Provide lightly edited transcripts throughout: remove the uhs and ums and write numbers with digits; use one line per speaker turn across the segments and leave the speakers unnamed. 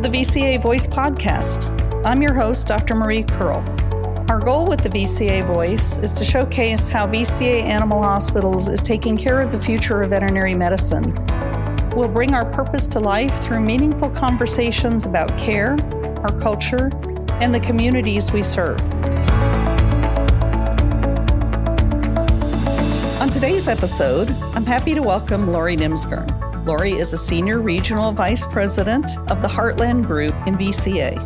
the VCA Voice podcast. I'm your host, Dr. Marie Curl. Our goal with the VCA Voice is to showcase how VCA Animal Hospitals is taking care of the future of veterinary medicine. We'll bring our purpose to life through meaningful conversations about care, our culture, and the communities we serve. On today's episode, I'm happy to welcome Lorrie Nimsgern. Lorrie is a Senior Regional Vice President of the Heartland Group in VCA.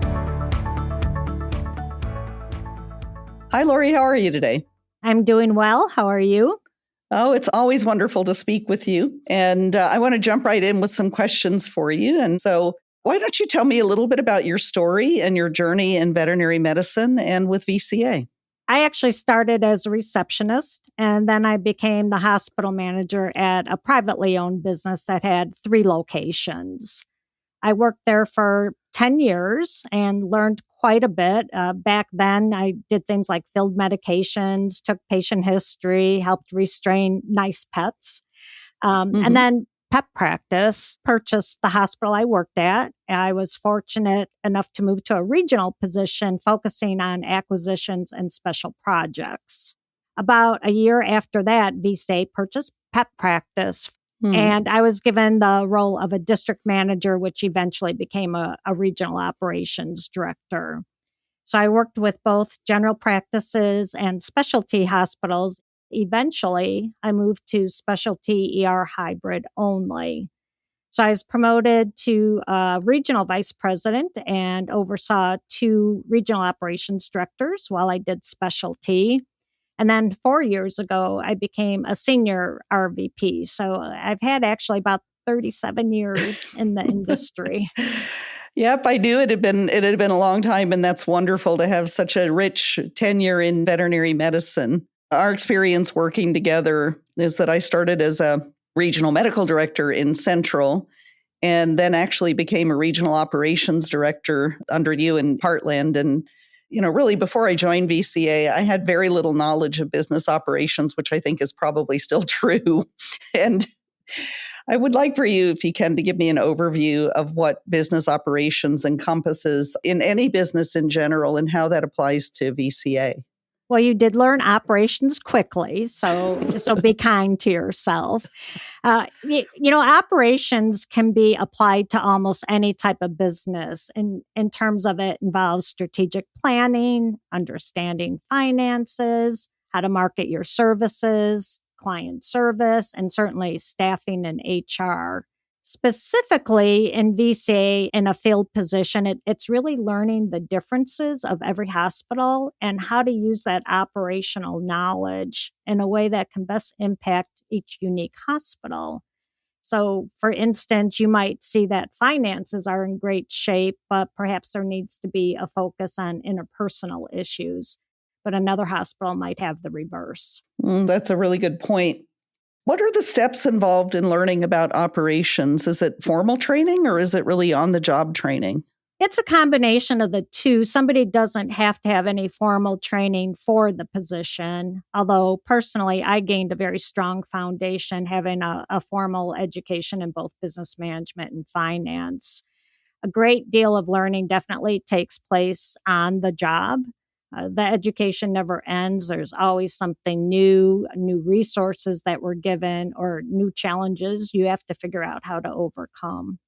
Hi, Lorrie. How are you today?
I'm doing well. How are you?
Oh, it's always wonderful to speak with you. And I want to jump right in with some questions for you. And so why don't you tell me a little bit about your story and your journey in veterinary medicine and with VCA?
I actually started as a receptionist, and then I became the hospital manager at a privately owned business that had 3 locations. I worked there for 10 years and learned quite a bit. Back then, I did things like filled medications, took patient history, helped restrain nice pets. And then pet practice purchased the hospital I worked at. I was fortunate enough to move to a regional position focusing on acquisitions and special projects. About a year after that, VCA purchased pet practice. And I was given the role of a district manager, which eventually became a regional operations director. So I worked with both general practices and specialty hospitals. Eventually, I moved to specialty ER hybrid only. So I was promoted to regional vice president and oversaw 2 regional operations directors while I did specialty. And then 4 years ago, I became a senior RVP. So I've had actually about 37 years in the industry.
Yep, I knew it had been a long time, and that's wonderful to have such a rich tenure in veterinary medicine. Our experience working together is that I started as a regional medical director in Central, and then actually became a regional operations director under you in Heartland. And really, before I joined VCA, I had very little knowledge of business operations, which I think is probably still true. And I would like for you, if you can, to give me an overview of what business operations encompasses in any business in general and how that applies to VCA.
Well, you did learn operations quickly, so be kind to yourself. Operations can be applied to almost any type of business. In terms of it involves strategic planning, understanding finances, how to market your services, client service, and certainly staffing and HR. Specifically in VCA, in a field position, it's really learning the differences of every hospital and how to use that operational knowledge in a way that can best impact each unique hospital. So, for instance, you might see that finances are in great shape, but perhaps there needs to be a focus on interpersonal issues. But another hospital might have the reverse.
That's a really good point. What are the steps involved in learning about operations? Is it formal training or is it really on-the-job training?
It's a combination of the two. Somebody doesn't have to have any formal training for the position, although personally, I gained a very strong foundation having a formal education in both business management and finance. A great deal of learning definitely takes place on the job. The education never ends. There's always something new resources that were given, or new challenges you have to figure out how to overcome.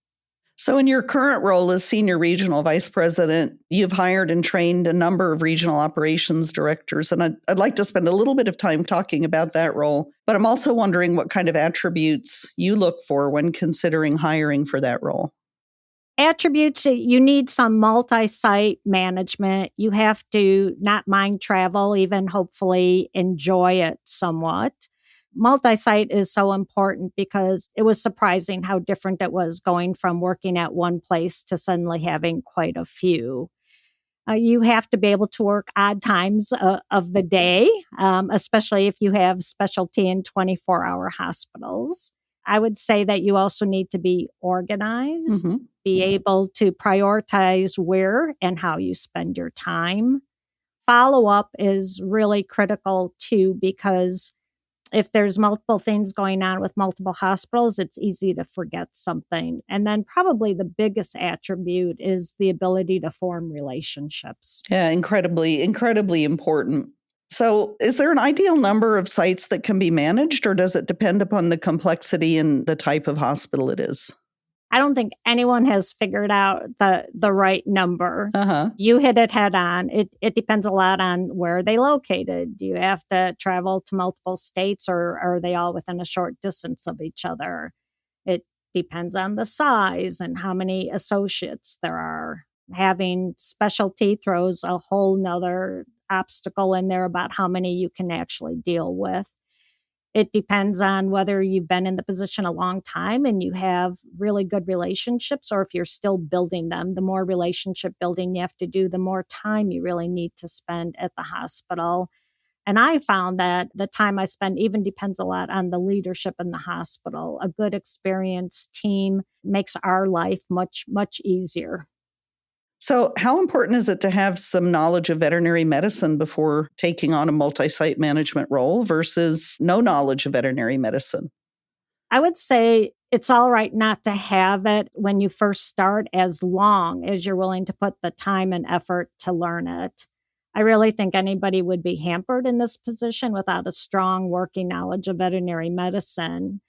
So in your current role as Senior Regional Vice President, you've hired and trained a number of regional operations directors. And I'd like to spend a little bit of time talking about that role. But I'm also wondering what kind of attributes you look for when considering hiring for that role.
Attributes, you need some multi-site management. You have to not mind travel, even hopefully enjoy it somewhat. Multi-site is so important because it was surprising how different it was going from working at one place to suddenly having quite a few. You have to be able to work odd times of the day, especially if you have specialty in 24-hour hospitals. I would say that you also need to be organized, be able to prioritize where and how you spend your time. Follow-up is really critical too, because If there's multiple things going on with multiple hospitals, it's easy to forget something. And then probably the biggest attribute is the ability to form relationships.
Yeah, incredibly, incredibly important. So, is there an ideal number of sites that can be managed, or does it depend upon the complexity and the type of hospital it is?
I don't think anyone has figured out the right number.
Uh huh.
You hit it head on. It depends a lot on where are they located. Do you have to travel to multiple states, or are they all within a short distance of each other? It depends on the size and how many associates there are. Having specialty throws a whole nother obstacle in there about how many you can actually deal with. It depends on whether you've been in the position a long time and you have really good relationships, or if you're still building them. The more relationship building you have to do, the more time you really need to spend at the hospital. And I found that the time I spend even depends a lot on the leadership in the hospital. A good experienced team makes our life much, much easier.
So, how important is it to have some knowledge of veterinary medicine before taking on a multi site management role versus no knowledge of veterinary medicine?
I would say it's all right not to have it when you first start, as long as you're willing to put the time and effort to learn it. I really think anybody would be hampered in this position without a strong working knowledge of veterinary medicine.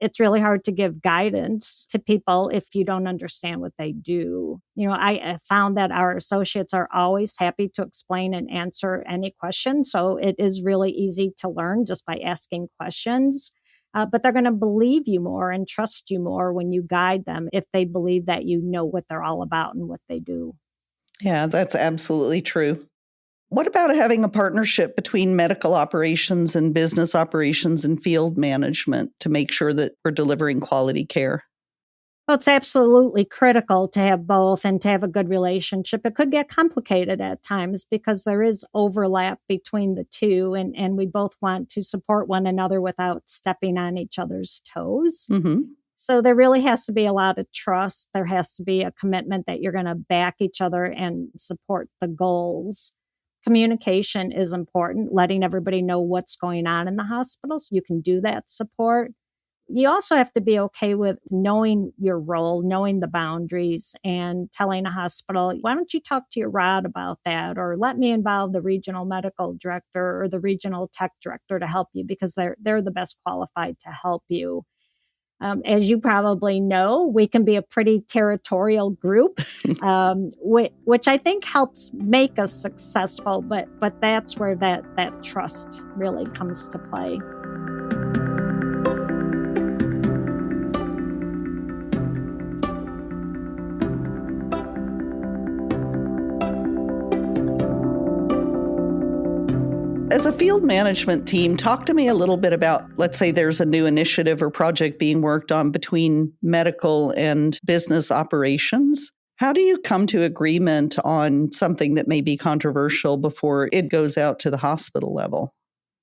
It's really hard to give guidance to people if you don't understand what they do. I found that our associates are always happy to explain and answer any question. So it is really easy to learn just by asking questions. But they're going to believe you more and trust you more when you guide them, if they believe that you know what they're all about and what they do.
Yeah, that's absolutely true. What about having a partnership between medical operations and business operations and field management to make sure that we're delivering quality care?
Well, it's absolutely critical to have both and to have a good relationship. It could get complicated at times because there is overlap between the two, and we both want to support one another without stepping on each other's toes.
Hmm.
So there really has to be a lot of trust. There has to be a commitment that you're going to back each other and support the goals. Communication is important, letting everybody know what's going on in the hospital so you can do that support. You also have to be okay with knowing your role, knowing the boundaries, and telling a hospital, why don't you talk to your rod about that? Or let me involve the regional medical director or the regional tech director to help you, because they're the best qualified to help you. As you probably know, we can be a pretty territorial group, which I think helps make us successful. But that's where that trust really comes to play.
As a field management team, talk to me a little bit about, let's say there's a new initiative or project being worked on between medical and business operations. How do you come to agreement on something that may be controversial before it goes out to the hospital level?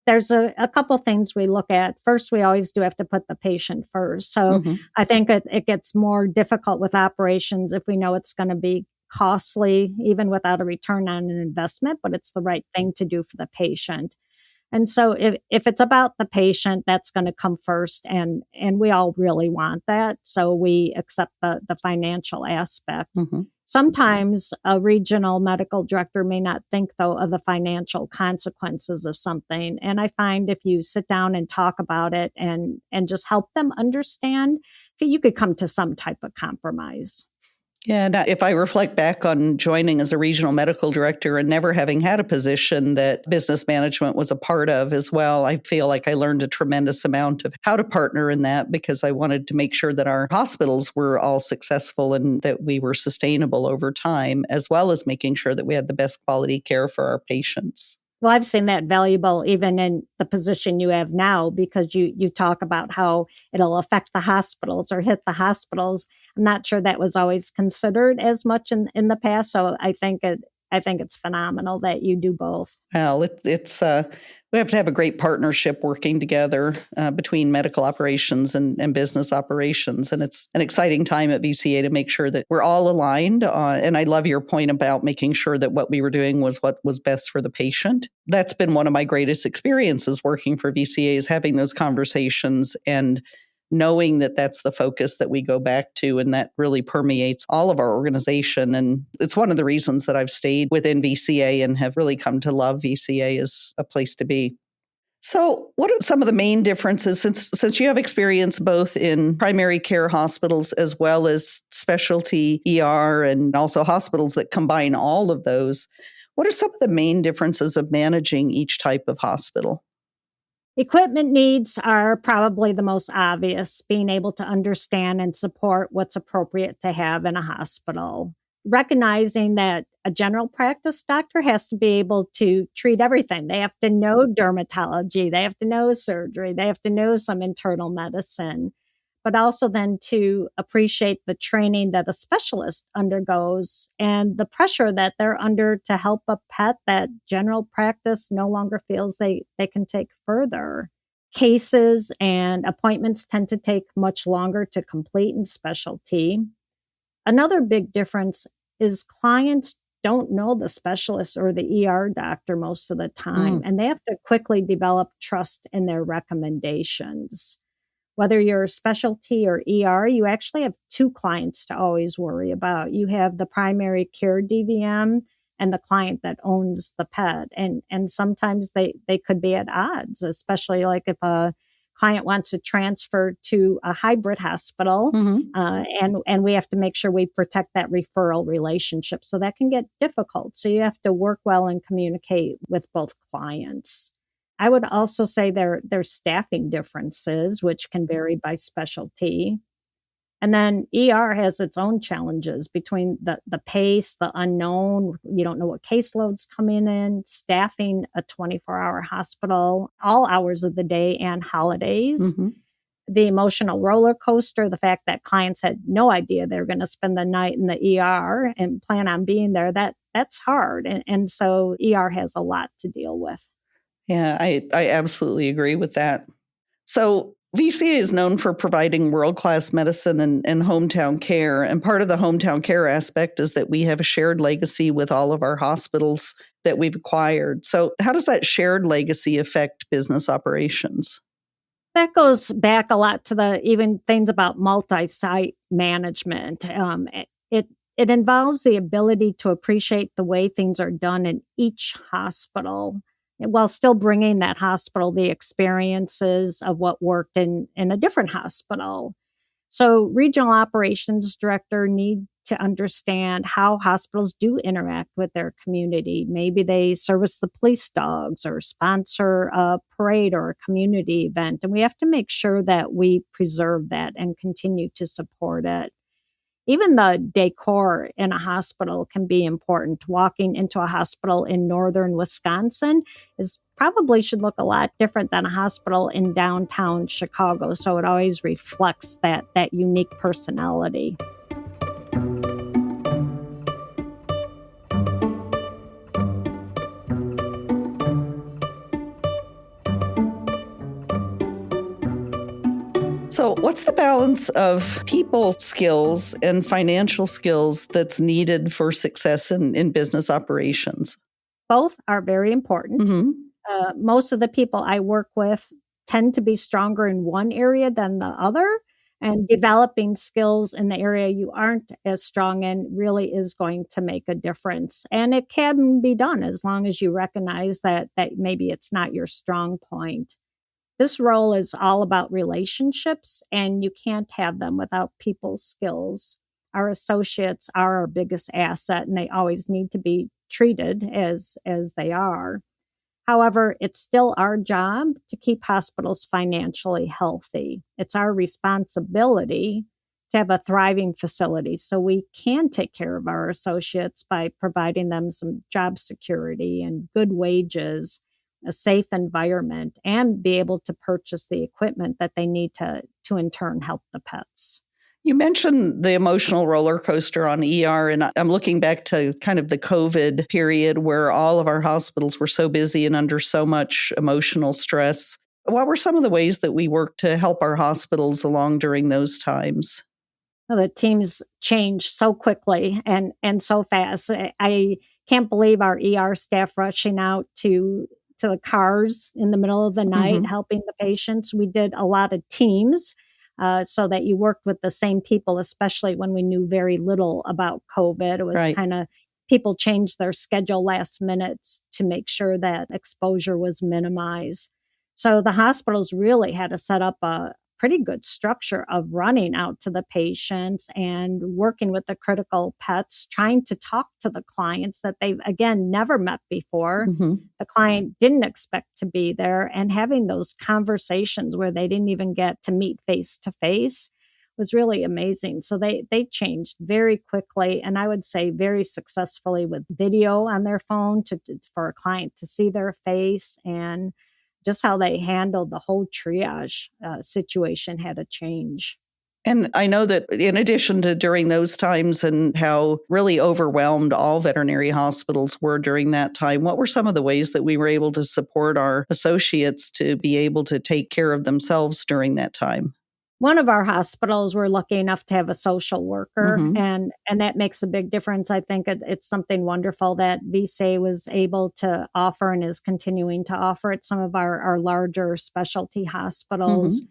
There's a couple things we look at. First, we always do have to put the patient first. So
Hmm.
I think it gets more difficult with operations if we know it's going to be costly, even without a return on an investment, but it's the right thing to do for the patient. And so if it's about the patient, that's going to come first. And we all really want that. So we accept the financial aspect.
Hmm.
Sometimes a regional medical director may not think, though, of the financial consequences of something. And I find if you sit down and talk about it and just help them understand, you could come to some type of compromise.
Yeah, now, if I reflect back on joining as a regional medical director and never having had a position that business management was a part of as well, I feel like I learned a tremendous amount of how to partner in that, because I wanted to make sure that our hospitals were all successful and that we were sustainable over time, as well as making sure that we had the best quality care for our patients.
Well, I've seen that valuable even in the position you have now, because you talk about how it'll affect the hospitals or hit the hospitals. I'm not sure that was always considered as much in the past. So I think I think it's phenomenal that you do both.
Well, it's we have to have a great partnership working together between medical operations and business operations, and it's an exciting time at VCA to make sure that we're all aligned. And I love your point about making sure that what we were doing was what was best for the patient. That's been one of my greatest experiences working for VCA, is having those conversations and knowing that that's the focus that we go back to, and that really permeates all of our organization. And it's one of the reasons that I've stayed within VCA and have really come to love VCA as a place to be. So what are some of the main differences, since you have experience both in primary care hospitals as well as specialty ER and also hospitals that combine all of those? What are some of the main differences of managing each type of hospital?
Equipment needs are probably the most obvious, being able to understand and support what's appropriate to have in a hospital. Recognizing that a general practice doctor has to be able to treat everything. They have to know dermatology, they have to know surgery, they have to know some internal medicine, but also then to appreciate the training that a specialist undergoes and the pressure that they're under to help a pet that general practice no longer feels they can take further. Cases and appointments tend to take much longer to complete in specialty. Another big difference is clients don't know the specialist or the ER doctor most of the time, and they have to quickly develop trust in their recommendations. Whether you're specialty or ER, you actually have two clients to always worry about. You have the primary care DVM and the client that owns the pet. And sometimes they could be at odds, especially like if a client wants to transfer to a hybrid hospital, and we have to make sure we protect that referral relationship. So that can get difficult. So you have to work well and communicate with both clients. I would also say there's staffing differences, which can vary by specialty. And then ER has its own challenges between the pace, the unknown. You don't know what caseloads coming in, staffing a 24-hour hospital, all hours of the day and holidays. The emotional roller coaster, the fact that clients had no idea they were going to spend the night in the ER and plan on being there, that's hard. And so ER has a lot to deal with.
Yeah, I absolutely agree with that. So VCA is known for providing world-class medicine and hometown care. And part of the hometown care aspect is that we have a shared legacy with all of our hospitals that we've acquired. So how does that shared legacy affect business operations?
That goes back a lot to the even things about multi-site management. It involves the ability to appreciate the way things are done in each hospital, while still bringing that hospital the experiences of what worked in a different hospital. So regional operations director need to understand how hospitals do interact with their community. Maybe they service the police dogs or sponsor a parade or a community event. And we have to make sure that we preserve that and continue to support it. Even the decor in a hospital can be important. Walking into a hospital in northern Wisconsin is probably should look a lot different than a hospital in downtown Chicago. So it always reflects that unique personality.
So what's the balance of people skills and financial skills that's needed for success in business operations?
Both are very important. Most of the people I work with tend to be stronger in one area than the other, and developing skills in the area you aren't as strong in really is going to make a difference. And it can be done as long as you recognize that maybe it's not your strong point. This role is all about relationships, and you can't have them without people's skills. Our associates are our biggest asset, and they always need to be treated as they are. However, it's still our job to keep hospitals financially healthy. It's our responsibility to have a thriving facility so we can take care of our associates by providing them some job security and good wages, a safe environment, and be able to purchase the equipment that they need to in turn help the pets.
You mentioned the emotional roller coaster on ER, and I'm looking back to kind of the COVID period where all of our hospitals were so busy and under so much emotional stress. What were some of the ways that we worked to help our hospitals along during those times?
Well, the teams change so quickly and so fast. I can't believe our ER staff rushing out to the cars in the middle of the night,
Hmm.
helping the patients. We did a lot of teams so that you worked with the same people, especially when we knew very little about COVID. It was
Right.
kind of people changed their schedule last minute to make sure that exposure was minimized. So the hospitals really had to set up a pretty good structure of running out to the patients and working with the critical pets, trying to talk to the clients that they've, again, never met before.
Hmm.
The client didn't expect to be there, and having those conversations where they didn't even get to meet face to face was really amazing. So they changed very quickly, and I would say very successfully, with video on their phone for a client to see their face, and just how they handled the whole triage situation had to change.
And I know that in addition to during those times and how really overwhelmed all veterinary hospitals were during that time, what were some of the ways that we were able to support our associates to be able to take care of themselves during that time?
One of our hospitals, we're lucky enough to have a social worker,
Hmm.
and that makes a big difference. I think it's something wonderful that VSA was able to offer and is continuing to offer at some of our larger specialty hospitals.
Hmm.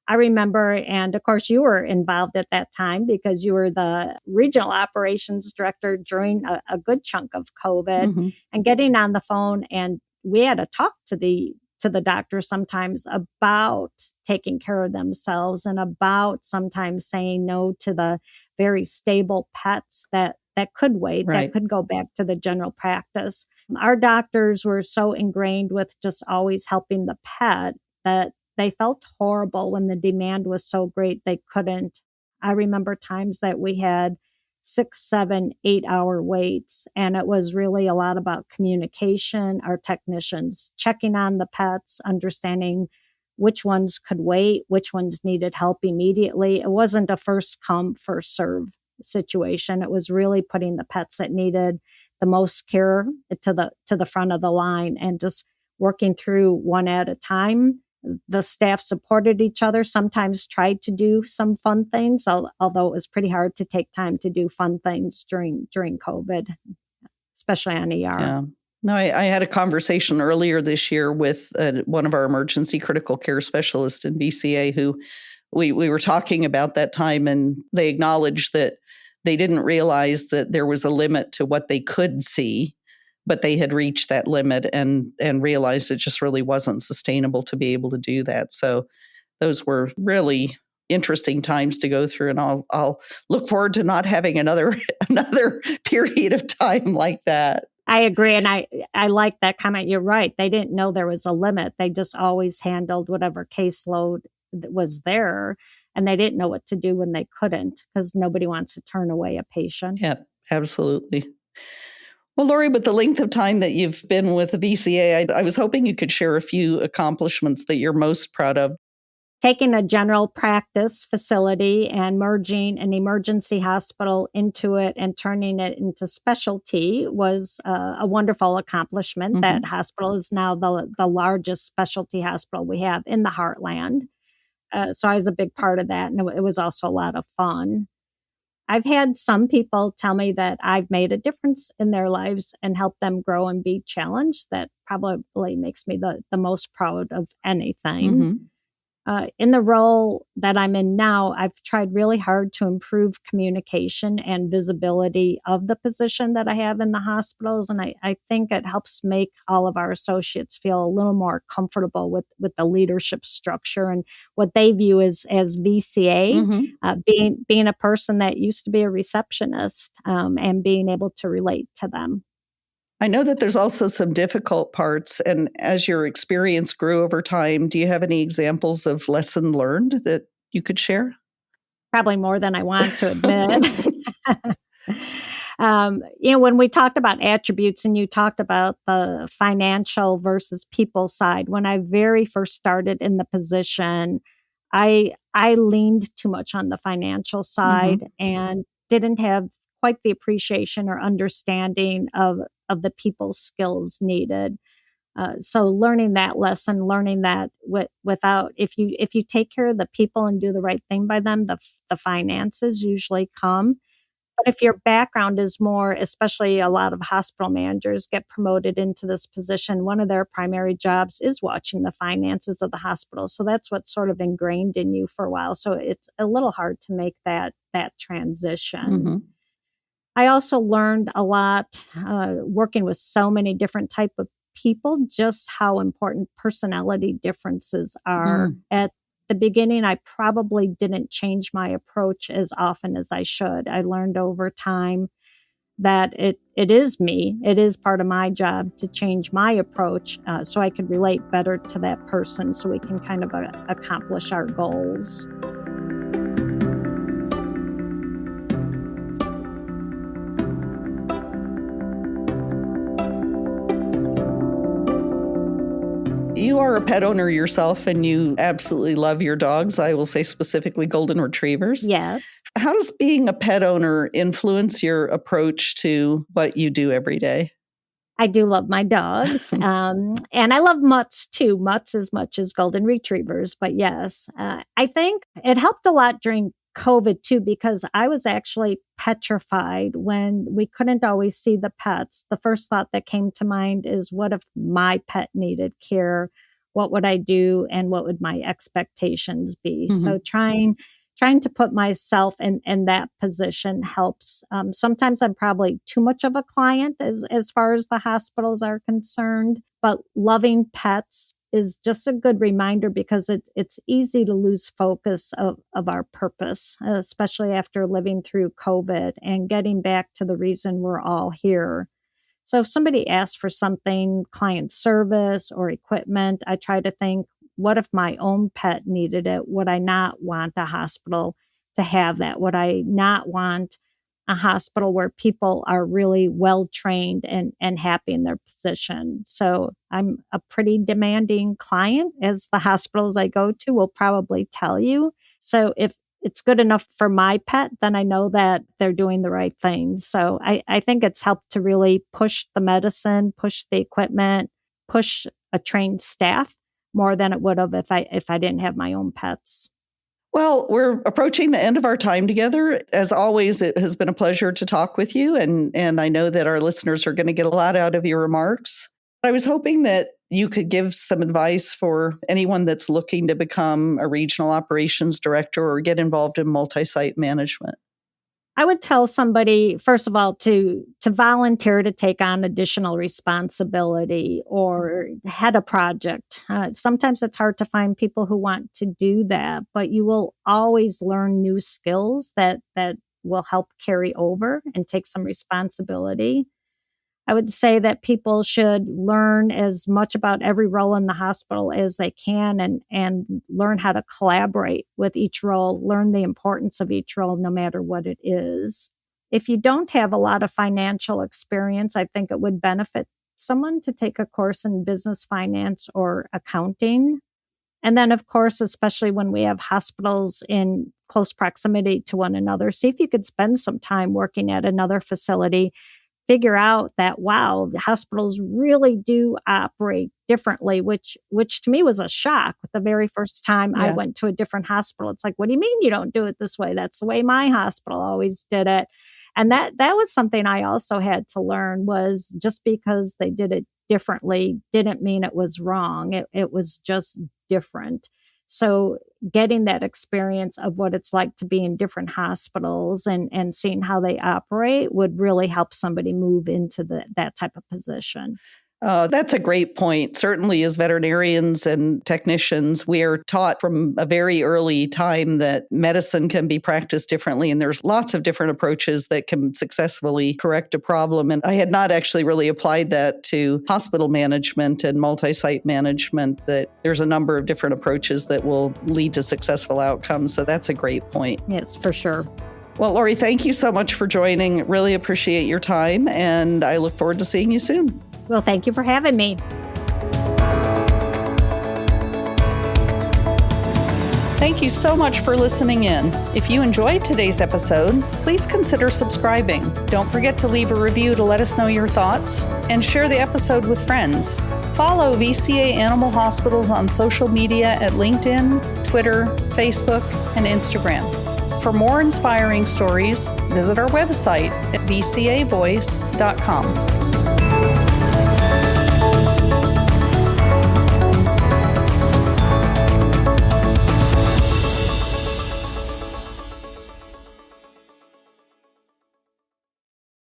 I remember, and of course, you were involved at that time because you were the regional operations director during a good chunk of COVID,
Hmm.
and getting on the phone, and we had to talk to the doctor sometimes about taking care of themselves and about sometimes saying no to the very stable pets that could wait, that
Right.
could go back to the general practice. Our doctors were so ingrained with just always helping the pet that they felt horrible when the demand was so great they couldn't. I remember times that we had 6, 7, 8 hour waits, and it was really a lot about communication. Our technicians checking on the pets, understanding which ones could wait, which ones needed help immediately. It wasn't a first come, first serve situation. It was really putting the pets that needed the most care to the front of the line and just working through one at a time. The staff supported each other, sometimes tried to do some fun things, although it was pretty hard to take time to do fun things during COVID, especially on ER.
Yeah. No, I had a conversation earlier this year with one of our emergency critical care specialists in BCA who we were talking about that time, and they acknowledged that they didn't realize that there was a limit to what they could see, but they had reached that limit and realized it just really wasn't sustainable to be able to do that. So those were really interesting times to go through, and I'll look forward to not having another another period of time like that.
I agree, and I like that comment. You're right. They didn't know there was a limit. They just always handled whatever caseload that was there, and they didn't know what to do when they couldn't, because nobody wants to turn away a patient.
Yeah, absolutely. Well, Lori, with the length of time that you've been with the VCA, I was hoping you could share a few accomplishments that you're most proud of.
Taking a general practice facility and merging an emergency hospital into it and turning it into specialty was a wonderful accomplishment. That
Hmm.
hospital is now the largest specialty hospital we have in the heartland. So I was a big part of that, and it was also a lot of fun. I've had some people tell me that I've made a difference in their lives and helped them grow and be challenged. That probably makes me the most proud of anything.
Hmm.
In the role that I'm in now, I've tried really hard to improve communication and visibility of the position that I have in the hospitals. And I think it helps make all of our associates feel a little more comfortable with the leadership structure and what they view as VCA,
Hmm.
being a person that used to be a receptionist, and being able to relate to them.
I know that there's also some difficult parts. And as your experience grew over time, do you have any examples of lesson learned that you could share?
Probably more than I want to admit. When we talked about attributes and you talked about the financial versus people side, when I very first started in the position, I leaned too much on the financial side and didn't have quite the appreciation or understanding of the people skills needed. So learning that lesson, learning that without if you take care of the people and do the right thing by them, the finances usually come. But if your background is more, especially a lot of hospital managers get promoted into this position, one of their primary jobs is watching the finances of the hospital. So that's what's sort of ingrained in you for a while. So it's a little hard to make that transition. I also learned a lot working with so many different type of people, just how important personality differences are. At the beginning, I probably didn't change my approach as often as I should. I learned over time that it is me. It is part of my job to change my approach so I could relate better to that person so we can kind of accomplish our goals.
You are a pet owner yourself and you absolutely love your dogs. I will say specifically golden retrievers.
Yes.
How does being a pet owner influence your approach to what you do every day?
I do love my dogs. And I love mutts too, mutts as much as golden retrievers. But yes, I think it helped a lot during COVID too, because I was actually petrified when we couldn't always see the pets. The first thought that came to mind is, what if my pet needed care? What would I do? And what would my expectations be? So trying to put myself in that position helps. Sometimes I'm probably too much of a client as far as the hospitals are concerned, but loving pets is just a good reminder because it's easy to lose focus of our purpose, especially after living through COVID and getting back to the reason we're all here. So if somebody asks for something, client service or equipment, I try to think, what if my own pet needed it? Would I not want a hospital to have that? Would I not want a hospital where people are really well trained and happy in their position? So I'm a pretty demanding client, as the hospitals I go to will probably tell you. So if it's good enough for my pet, then I know that they're doing the right things. So I think it's helped to really push the medicine, push the equipment, push a trained staff more than it would have if I didn't have my own pets.
Well, we're approaching the end of our time together. As always, it has been a pleasure to talk with you, and I know that our listeners are going to get a lot out of your remarks. I was hoping that you could give some advice for anyone that's looking to become a regional operations director or get involved in multi-site management.
I would tell somebody, first of all, to volunteer to take on additional responsibility or head a project. Sometimes it's hard to find people who want to do that, but you will always learn new skills that will help carry over and take some responsibility. I would say that people should learn as much about every role in the hospital as they can and learn how to collaborate with each role, learn the importance of each role, no matter what it is. If you don't have a lot of financial experience, I think it would benefit someone to take a course in business finance or accounting. And then, of course, especially when we have hospitals in close proximity to one another, see if you could spend some time working at another facility. Figure out that, wow, the hospitals really do operate differently, which to me was a shock. The very first time I went to a different hospital, it's like, what do you mean you don't do it this way? That's the way my hospital always did it. And that was something I also had to learn, was just because they did it differently didn't mean it was wrong. It was just different. So getting that experience of what it's like to be in different hospitals and seeing how they operate would really help somebody move into that type of position.
That's a great point. Certainly, as veterinarians and technicians, we are taught from a very early time that medicine can be practiced differently, and there's lots of different approaches that can successfully correct a problem. And I had not actually really applied that to hospital management and multi-site management, that there's a number of different approaches that will lead to successful outcomes. So that's a great point.
Yes, for sure.
Well, Lorrie, thank you so much for joining. Really appreciate your time, and I look forward to seeing you soon.
Well, thank you for having me.
Thank you so much for listening in. If you enjoyed today's episode, please consider subscribing. Don't forget to leave a review to let us know your thoughts and share the episode with friends. Follow VCA Animal Hospitals on social media at LinkedIn, Twitter, Facebook, and Instagram. For more inspiring stories, visit our website at vcavoice.com.